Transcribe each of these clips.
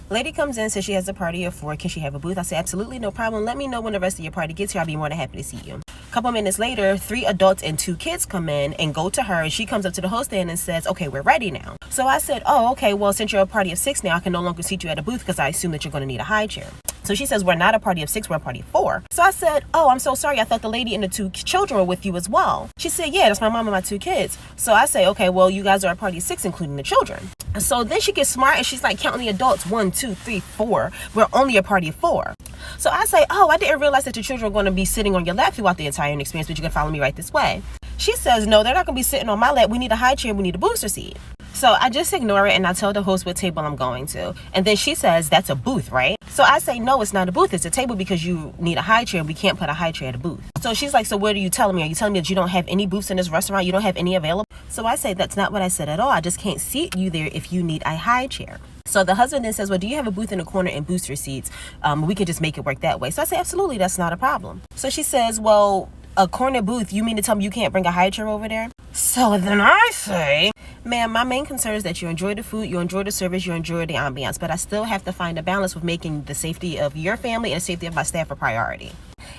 Lady comes in, says she has a party of 4. Can she have a booth? I say, absolutely, no problem. Let me know when the rest of your party gets here. I'll be more than happy to see you. A couple minutes later, 3 adults and 2 kids come in and go to her, and she comes up to the host stand and says, okay, we're ready now. So I said, oh, okay, well, since you're a party of 6 now, I can no longer seat you at a booth because I assume that you're going to need a high chair. So she says, we're not a party of 6, we're a party of 4. So I said, oh, I'm so sorry. I thought the lady and the 2 children were with you as well. She said, yeah, that's my mom and my 2 kids. So I say, okay, well, you guys are a party of 6, including the children. So then she gets smart and she's like counting the adults, 1, 2, 3, 4. We're only a party of 4. So I say, oh, I didn't realize that your children are going to be sitting on your lap throughout the entire experience, but you can follow me right this way. She says, no, they're not going to be sitting on my lap. We need a high chair. We need a booster seat. So I just ignore it and I tell the host what table I'm going to. And then she says, that's a booth, right? So I say, no, it's not a booth. It's a table because you need a high chair. We can't put a high chair at a booth. So she's like, so what are you telling me? Are you telling me that you don't have any booths in this restaurant? You don't have any available? So I say, that's not what I said at all. I just can't seat you there if you need a high chair. So the husband then says, well, do you have a booth in the corner and booster seats? We could just make it work that way. So I say, absolutely, that's not a problem. So she says, well, a corner booth, you mean to tell me you can't bring a high chair over there? So then I say, ma'am, my main concern is that you enjoy the food, you enjoy the service, you enjoy the ambiance, but I still have to find a balance with making the safety of your family and the safety of my staff a priority.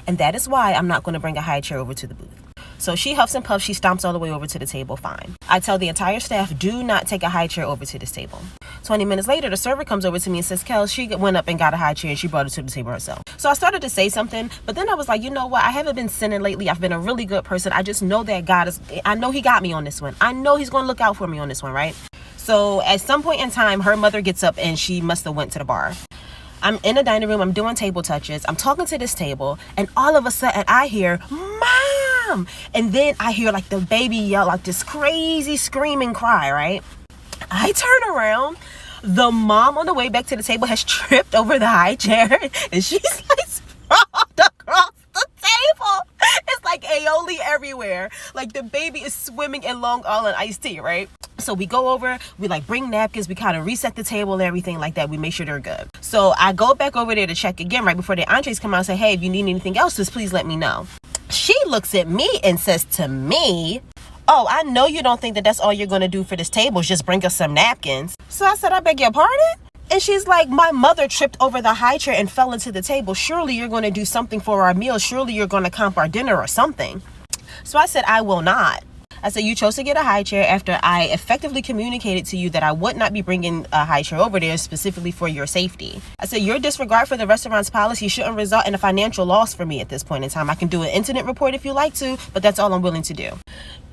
And that is why I'm not going to bring a high chair over to the booth. So she huffs and puffs, she stomps all the way over to the table, fine. I tell the entire staff, do not take a high chair over to this table. 20 minutes later, the server comes over to me and says, Kel, she went up and got a high chair and she brought it to the table herself. So I started to say something, but then I was like, you know what? I haven't been sinning lately. I've been a really good person. I just know that I know he got me on this one. I know he's going to look out for me on this one, right? So at some point in time, her mother gets up and she must have went to the bar. I'm in the dining room. I'm doing table touches. I'm talking to this table. And all of a sudden I hear, Mom! And then I hear like the baby yell like this crazy screaming cry, right? I turn around. The mom on the way back to the table has tripped over the high chair. And she's like sprawled across the table. It's like aioli everywhere. Like the baby is swimming in Long Island iced tea, right? So we go over, we like bring napkins, we kind of reset the table and everything like that. We make sure they're good. So I go back over there to check again right before the entrees come out and say, hey, if you need anything else, just please let me know. She looks at me and says to me, oh, I know you don't think that that's all you're going to do for this table is just bring us some napkins. So I said, I beg your pardon? And she's like, my mother tripped over the high chair and fell into the table. Surely you're going to do something for our meal. Surely you're going to comp our dinner or something. So I said, I will not. I said, you chose to get a high chair after I effectively communicated to you that I would not be bringing a high chair over there specifically for your safety. I said, your disregard for the restaurant's policy shouldn't result in a financial loss for me at this point in time. I can do an incident report if you like to, but that's all I'm willing to do.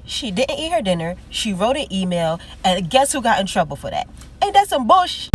She didn't eat her dinner. She wrote an email, and guess who got in trouble for that? Ain't that some bullshit?